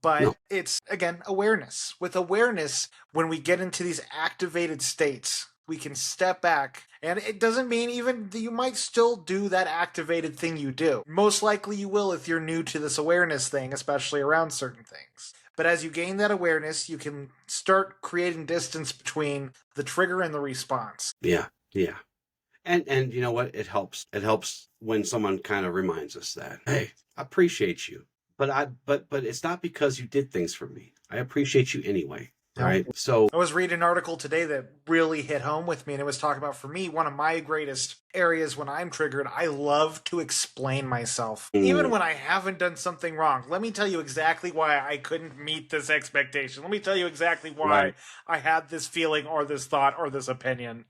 But it's, again, awareness. With awareness, when we get into these activated states, we can step back. And it doesn't mean even that you might still do that activated thing you do. Most likely you will if you're new to this awareness thing, especially around certain things. But as you gain that awareness, you can start creating distance between the trigger and the response. Yeah. And you know what? It helps. It helps when someone kind of reminds us that, hey, I appreciate you. But it's not because you did things for me. I appreciate you anyway. Right. So I was reading an article today that really hit home with me, and it was talking about, for me, one of my greatest areas when I'm triggered, I love to explain myself. Even when I haven't done something wrong. Let me tell you exactly why I couldn't meet this expectation. Let me tell you exactly why I had this feeling or this thought or this opinion.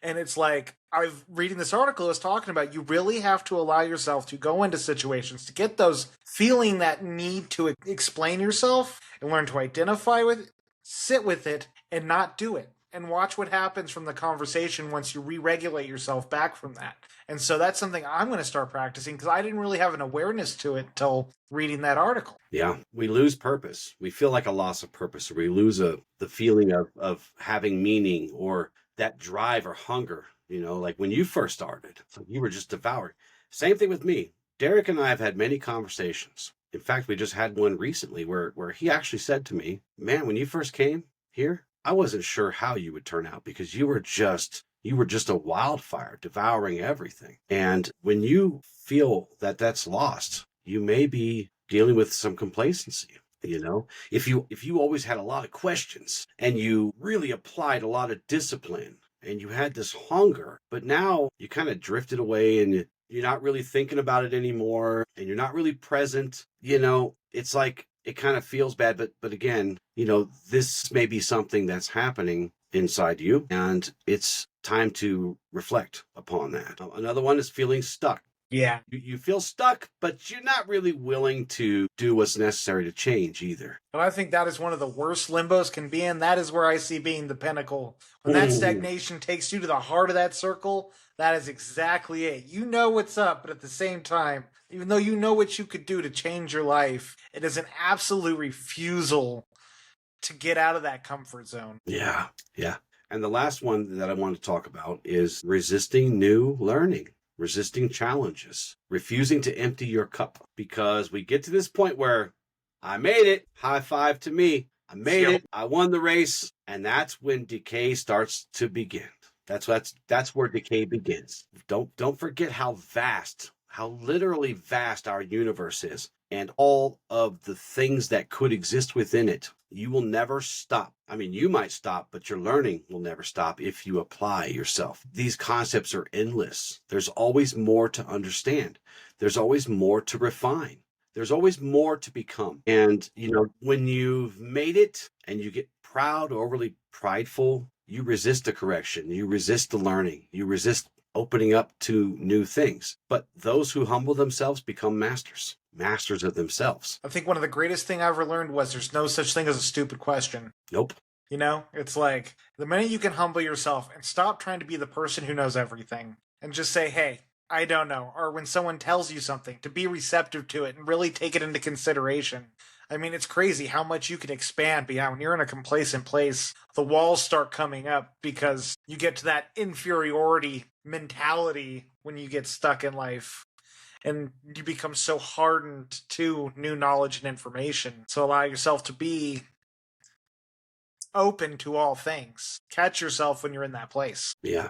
And it's like, I've reading this article, it was talking about you really have to allow yourself to go into situations to get those feeling that need to explain yourself and learn to identify with it, sit with it, and not do it. And watch what happens from the conversation once you re-regulate yourself back from that. And so that's something I'm going to start practicing because I didn't really have an awareness to it until reading that article. Yeah, we lose purpose. We feel like a loss of purpose. Or we lose the feeling of having meaning or that drive or hunger, like when you first started, you were just devoured. Same thing with me. Derek and I have had many conversations. In fact, we just had one recently where he actually said to me, man, when you first came here, I wasn't sure how you would turn out because you were just a wildfire devouring everything. And when you feel that that's lost, you may be dealing with some complacency. If you always had a lot of questions and you really applied a lot of discipline and you had this hunger, but now you kind of drifted away and you're not really thinking about it anymore and you're not really present, it's like it kind of feels bad. But again, this may be something that's happening inside you, and it's time to reflect upon that. Another one is feeling stuck. Yeah. You feel stuck, but you're not really willing to do what's necessary to change either. But I think that is one of the worst limbos can be in. That is where I see being the pinnacle. When that stagnation takes you to the heart of that circle, that is exactly it. You know what's up, but at the same time, even though you know what you could do to change your life, it is an absolute refusal to get out of that comfort zone. Yeah. And the last one that I want to talk about is resisting new learning. Resisting challenges, refusing to empty your cup, because we get to this point where I made it, high five to me, I made it, I won the race, and that's when decay starts to begin. That's where decay begins. Don't forget how literally vast our universe is, and all of the things that could exist within it. You will never stop. I mean, you might stop, but your learning will never stop if you apply yourself. These concepts are endless. There's always more to understand. There's always more to refine. There's always more to become. And, when you've made it and you get proud, overly prideful, you resist the correction. You resist the learning. You resist opening up to new things. But those who humble themselves become masters of themselves. I think one of the greatest thing I ever learned was there's no such thing as a stupid question. Nope. It's like the minute you can humble yourself and stop trying to be the person who knows everything and just say, hey, I don't know. Or when someone tells you something, to be receptive to it and really take it into consideration. I mean, it's crazy how much you can expand beyond. When you're in a complacent place, the walls start coming up because you get to that inferiority mentality when you get stuck in life. And you become so hardened to new knowledge and information. So allow yourself to be open to all things. Catch yourself when you're in that place. Yeah.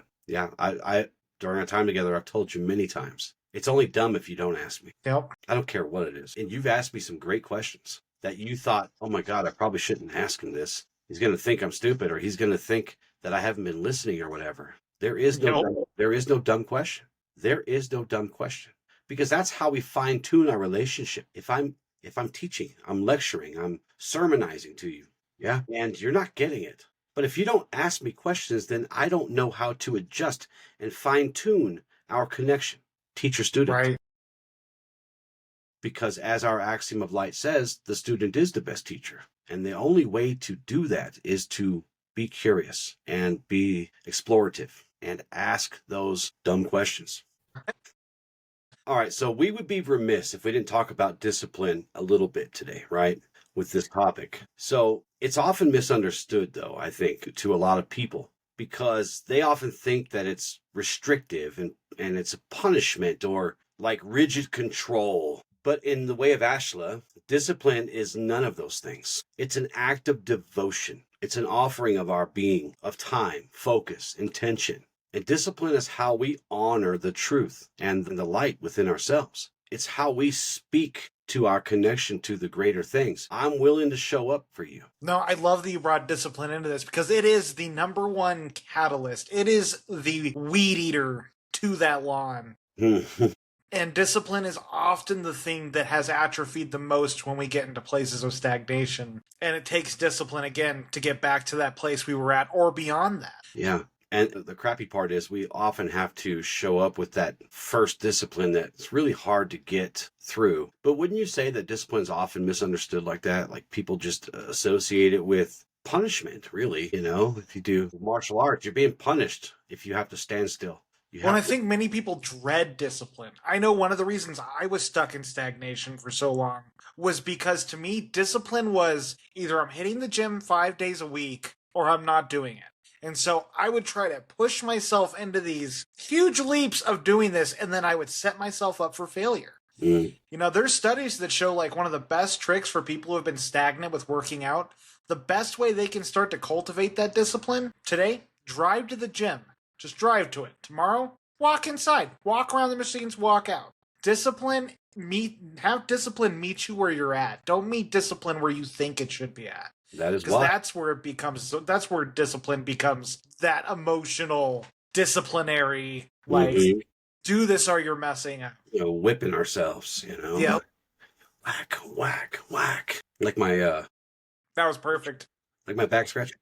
I during our time together, I've told you many times, it's only dumb if you don't ask me. Yep. I don't care what it is. And you've asked me some great questions that you thought, oh my God, I probably shouldn't ask him this. He's going to think I'm stupid, or he's going to think that I haven't been listening or whatever. There is no dumb question. There is no dumb question. Because that's how we fine tune our relationship. If I'm teaching, I'm lecturing, I'm sermonizing to you, yeah, and you're not getting it. But if you don't ask me questions, then I don't know how to adjust and fine tune our connection, teacher-student. Right. Because as our axiom of light says, the student is the best teacher. And the only way to do that is to be curious and be explorative and ask those dumb questions. All right, so we would be remiss if we didn't talk about discipline a little bit today, right, with this topic. So it's often misunderstood, though, I think, to a lot of people, because they often think that it's restrictive and it's a punishment or like rigid control. But in the way of Ashla, discipline is none of those things. It's an act of devotion. It's an offering of our being, of time, focus, intention. And discipline is how we honor the truth and the light within ourselves. It's how we speak to our connection to the greater things. I'm willing to show up for you. No, I love that you brought discipline into this because it is the number one catalyst. It is the weed eater to that lawn. And discipline is often the thing that has atrophied the most when we get into places of stagnation. And it takes discipline, again, to get back to that place we were at or beyond that. Yeah. And the crappy part is we often have to show up with that first discipline that's really hard to get through. But wouldn't you say that discipline is often misunderstood like that? Like people just associate it with punishment, really. If you do martial arts, you're being punished if you have to stand still. I think many people dread discipline. I know one of the reasons I was stuck in stagnation for so long was because to me, discipline was either I'm hitting the gym 5 days a week or I'm not doing it. And so I would try to push myself into these huge leaps of doing this, and then I would set myself up for failure. There's studies that show like one of the best tricks for people who have been stagnant with working out, the best way they can start to cultivate that discipline today, drive to the gym. Just drive to it. Tomorrow, walk inside. Walk around the machines, walk out. Have discipline meet you where you're at. Don't meet discipline where you think it should be at. That is why. That's where discipline becomes that emotional, disciplinary, do this or you're messing up. Whipping ourselves, Yep. Whack, whack, whack. Like my That was perfect. like my back scratch.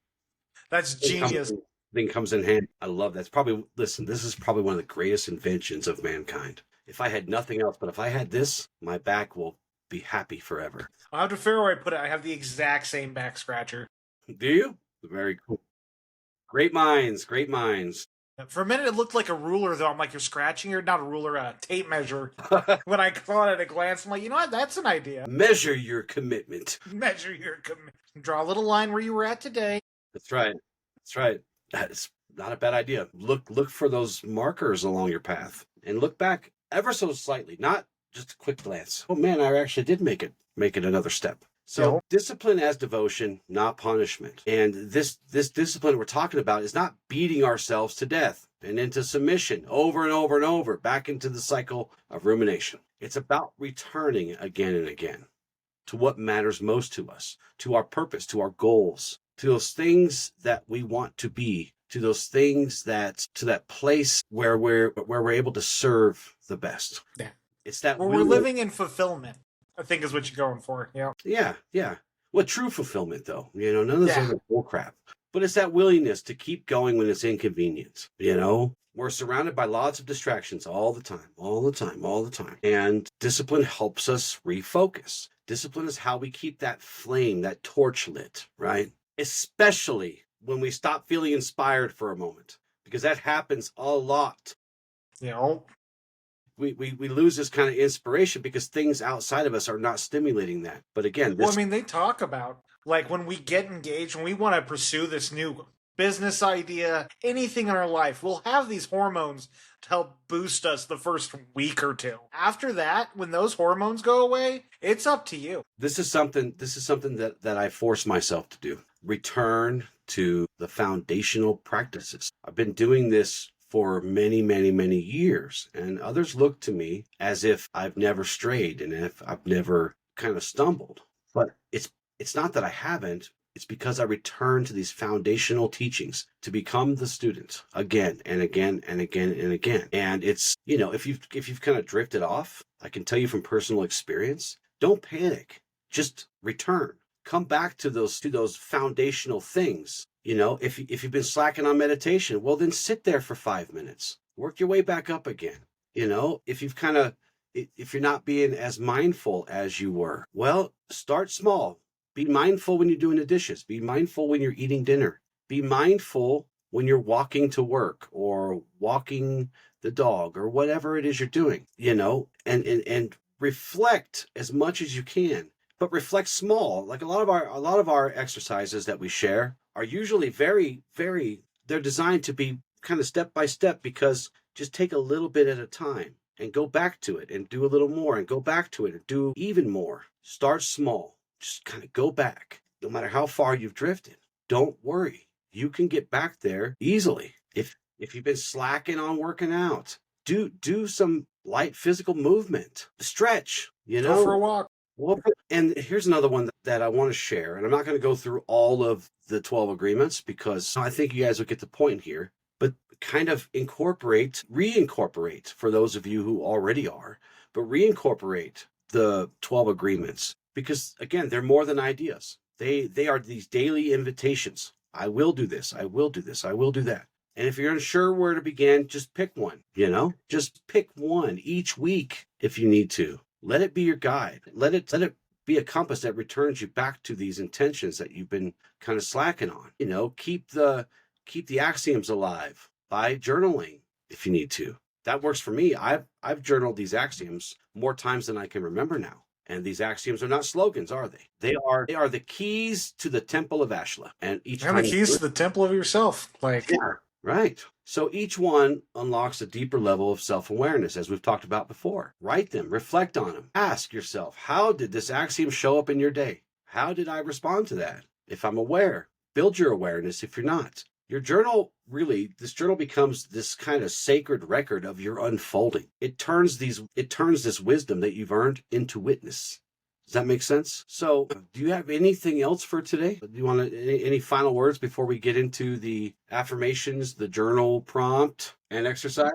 That's genius. Thing comes in hand. I love that. It's probably, listen, this is probably one of the greatest inventions of mankind. If I had nothing else, but if I had this, my back will be happy forever. I'll have to figure out where I put it. I have the exact same back scratcher. Do you? Very cool. Great minds, great minds. For a minute, it looked like a ruler, though. I'm like, you're scratching here? Not a ruler, a tape measure. When I saw it at a glance, I'm like, you know what? That's an idea. Measure your commitment. Measure your commitment. Draw a little line where you were at today. That's right. That's right. That's not a bad idea. Look for those markers along your path and look back ever so slightly, not just a quick glance. Oh man, I actually did make it another step. So discipline as devotion, not punishment. And this discipline we're talking about is not beating ourselves to death and into submission over and over and over, back into the cycle of rumination. It's about returning again and again to what matters most to us, to our purpose, to our goals, to those things that we want to be, to those things to that place where we're able to serve the best. Yeah. It's that we're living in fulfillment, I think, is what you're going for. Yeah. Yeah. Well, true fulfillment, though. None of this other bull crap. But it's that willingness to keep going when it's inconvenient. We're surrounded by lots of distractions all the time. And discipline helps us refocus. Discipline is how we keep that flame, that torch lit, right? Especially when we stop feeling inspired for a moment, because that happens a lot. We lose this kind of inspiration because things outside of us are not stimulating that. But again, they talk about, like, when we get engaged, when we want to pursue this new business idea, anything in our life, we'll have these hormones to help boost us the first week or two. After that, when those hormones go away, it's up to you. This is something that I force myself to do. Return to the foundational practices. I've been doing this for many, many, many years, and others look to me as if I've never strayed and if I've never kind of stumbled. But it's not that I haven't. It's because I return to these foundational teachings to become the student again and again and again and again. And it's, if you've kind of drifted off, I can tell you from personal experience, don't panic. Just return. Come back to those foundational things. If you've been slacking on meditation, well, then sit there for 5 minutes. Work your way back up again. If you're not being as mindful as you were, well, start small. Be mindful when you're doing the dishes. Be mindful when you're eating dinner. Be mindful when you're walking to work or walking the dog or whatever it is you're doing, and reflect as much as you can, but reflect small. Like a lot of our exercises that we share are usually very, very, they're designed to be kind of step by step, because just take a little bit at a time and go back to it and do a little more and go back to it and do even more. Start small. Just kind of go back. No matter how far you've drifted, don't worry. You can get back there easily. If you've been slacking on working out, do some light physical movement. Stretch, Go for a walk. And here's another one that I want to share. And I'm not going to go through all of the 12 agreements because I think you guys will get the point here. But kind of reincorporate for those of you who already are, but reincorporate the 12 agreements. Because again, they're more than ideas. They are these daily invitations. I will do this. I will do this. I will do that. And if you're unsure where to begin, just pick one, just pick one each week if you need to. Let it be your guide. Let it be a compass that returns you back to these intentions that you've been kind of slacking on. Keep the axioms alive by journaling if you need to. That works for me. I've journaled these axioms more times than I can remember now. And these axioms are not slogans, are they? They are the keys to the temple of Ashla. And the keys to the temple of yourself. Right. So each one unlocks a deeper level of self-awareness, as we've talked about before. Write them, reflect on them. Ask yourself, how did this axiom show up in your day? How did I respond to that? If I'm aware, build your awareness. If you're not, your journal, this journal becomes this kind of sacred record of your unfolding. It turns this wisdom that you've earned into witness. Does that make sense? So do you have anything else for today? Do you want any final words before we get into the affirmations, the journal prompt and exercise?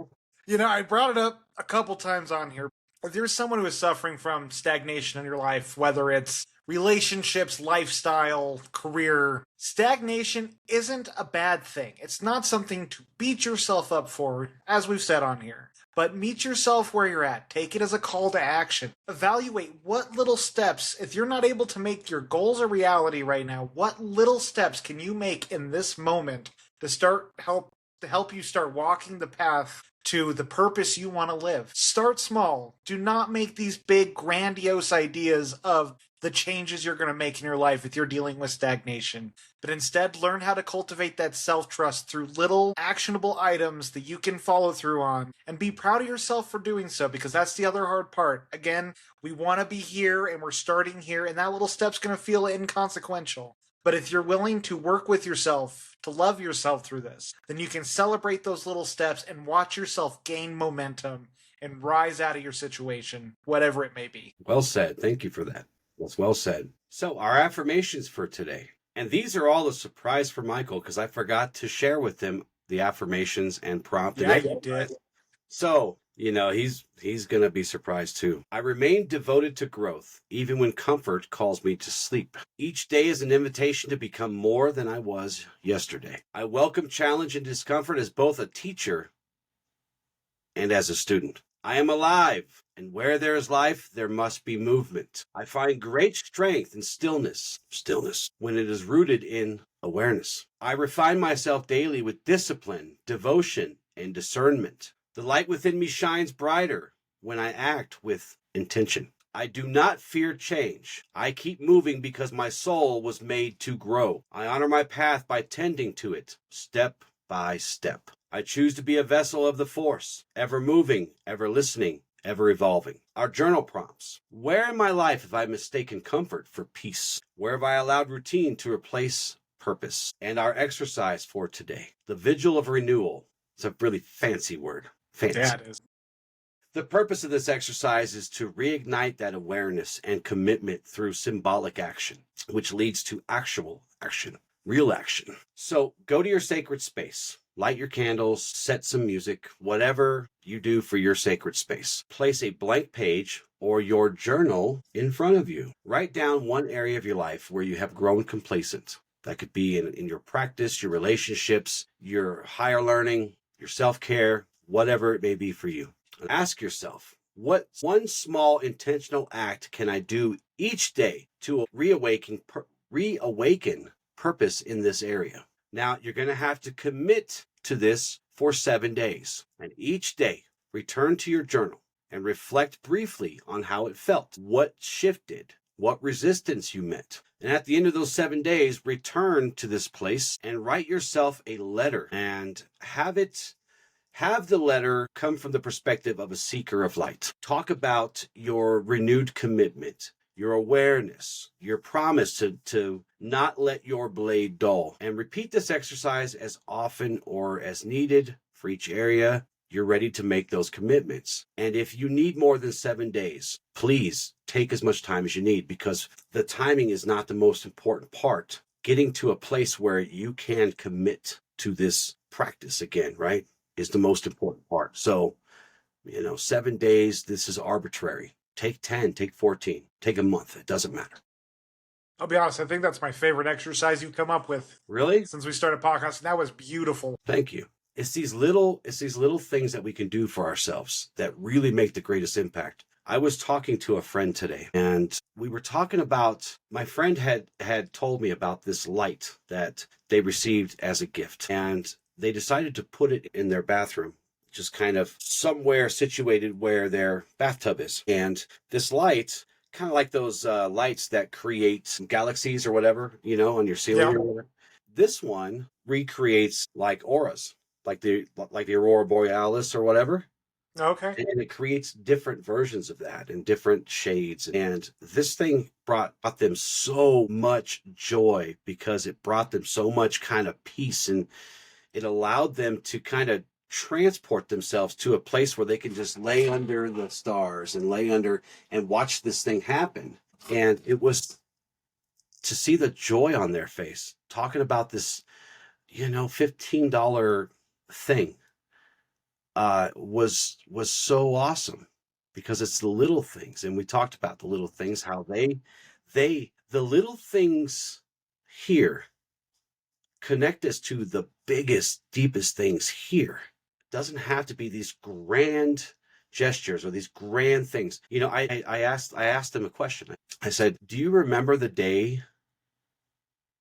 I brought it up a couple times on here. if there's someone who is suffering from stagnation in your life, whether it's relationships, lifestyle, career, stagnation isn't a bad thing. It's not something to beat yourself up for, as we've said on here. But meet yourself where you're at. Take it as a call to action. Evaluate what little steps, if you're not able to make your goals a reality right now, what little steps can you make in this moment to help you start walking the path to the purpose you want to live. Start small. Do not make these big, grandiose ideas of the changes you're going to make in your life if you're dealing with stagnation. But instead, learn how to cultivate that self-trust through little actionable items that you can follow through on. And be proud of yourself for doing so, because that's the other hard part. Again, we want to be here and we're starting here, and that little step's going to feel inconsequential. But if you're willing to work with yourself, to love yourself through this, then you can celebrate those little steps and watch yourself gain momentum and rise out of your situation, whatever it may be. Well said. Thank you for that. That's well said. So our affirmations for today. And these are all a surprise for Michael because I forgot to share with him the affirmations and prompt. Yeah, you did. So, he's going to be surprised too. I remain devoted to growth, even when comfort calls me to sleep. Each day is an invitation to become more than I was yesterday. I welcome challenge and discomfort as both a teacher and as a student. I am alive, and where there is life, there must be movement. I find great strength in stillness, when it is rooted in awareness. I refine myself daily with discipline, devotion, and discernment. The light within me shines brighter when I act with intention. I do not fear change. I keep moving because my soul was made to grow. I honor my path by tending to it, step by step. I choose to be a vessel of the force, ever moving, ever listening, ever evolving. Our journal prompts. Where in my life have I mistaken comfort for peace? Where have I allowed routine to replace purpose? And our exercise for today. The vigil of renewal. It's a really fancy word. Fancy. Yeah, it is. The purpose of this exercise is to reignite that awareness and commitment through symbolic action, which leads to actual action, real action. So go to your sacred space, light your candles, set some music, whatever you do for your sacred space. Place a blank page or your journal in front of you. Write down one area of your life where you have grown complacent. That could be in your practice, your relationships, your higher learning, your self-care, whatever it may be for you. Ask yourself, what one small intentional act can I do each day to reawaken purpose in this area? Now, you're going to have to commit to this for 7 days. And each day, return to your journal and reflect briefly on how it felt, what shifted, what resistance you met. And at the end of those 7 days, return to this place and write yourself a letter and have the letter come from the perspective of a seeker of light. Talk about your renewed commitment, your awareness, your promise to not let your blade dull. And repeat this exercise as often or as needed for each area you're ready to make those commitments. And if you need more than 7 days, please take as much time as you need, because the timing is not the most important part. Getting to a place where you can commit to this practice again, right, is the most important part. So, 7 days, this is arbitrary. Take 10, take 14, take a month. It doesn't matter. I'll be honest, I think that's my favorite exercise you've come up with. Really? Since we started podcasting. That was beautiful. Thank you. It's these little things that we can do for ourselves that really make the greatest impact. I was talking to a friend today, and we were talking about, my friend had told me about this light that they received as a gift, and they decided to put it in their bathroom, just kind of somewhere situated where their bathtub is. And this light, kind of like those lights that create galaxies or whatever, on your ceiling or whatever. This one recreates like auras, like the aurora borealis or whatever. Okay. And it creates different versions of that in different shades. And this thing brought them so much joy because it brought them so much kind of peace, and it allowed them to kind of transport themselves to a place where they can just lay under the stars and lay under and watch this thing happen. And it was to see the joy on their face talking about this, $15 thing was so awesome. because it's the little things. And we talked about the little things, how the little things here connect us to the biggest, deepest things here. It doesn't have to be these grand gestures or these grand things. You know, I asked them a question. I said, do you remember the day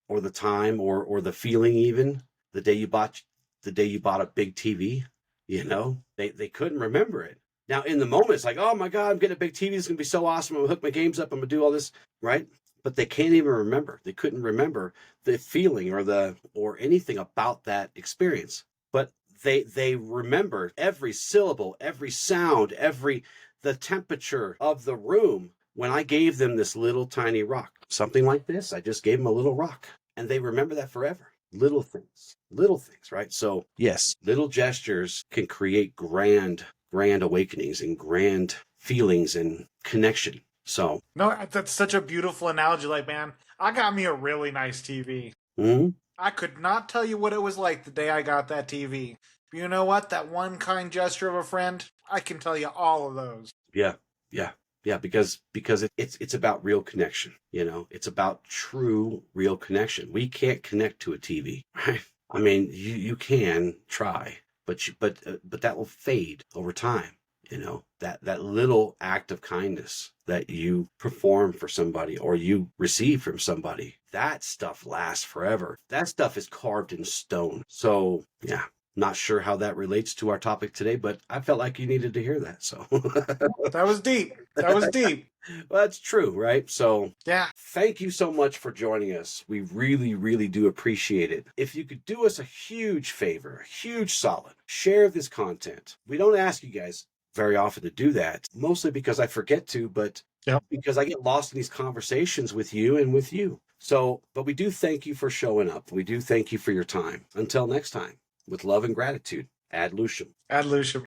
or the time or the feeling, even the day you bought a big TV? You know, they couldn't remember it. Now in the moment, it's like, oh my God, I'm getting a big TV. It's gonna be so awesome. I'm gonna hook my games up. I'm gonna do all this, right? But they can't even remember. They couldn't remember the feeling or anything about that experience. But they remember every syllable, every sound, the temperature of the room when I gave them this little tiny rock. Something like this. I just gave them a little rock. And they remember that forever. Little things, right? So yes, little gestures can create grand awakenings and grand feelings and connection. So no, that's such a beautiful analogy. Like, man, I got me a really nice TV. mm-hmm. I could not tell you what it was like the day I got that TV. But you know what? That one kind gesture of a friend, I can tell you all of those. Yeah, because it's about real connection. You know, it's about true, real connection. We can't connect to a TV, right? I mean, you can try, but that will fade over time. You know, that little act of kindness that you perform for somebody or you receive from somebody, that stuff lasts forever. That stuff is carved in stone. So yeah, not sure how that relates to our topic today, but I felt like you needed to hear that. So that was deep. Well, that's true, right? So yeah, thank you so much for joining us. We really, really do appreciate it. If you could do us a huge favor, a huge solid, share this content. We don't ask you guys very often to do that, mostly because I forget to, but because I get lost in these conversations with you and with you. So, but we do thank you for showing up. We do thank you for your time. Until next time, with love and gratitude, ad lucem. Ad lucem.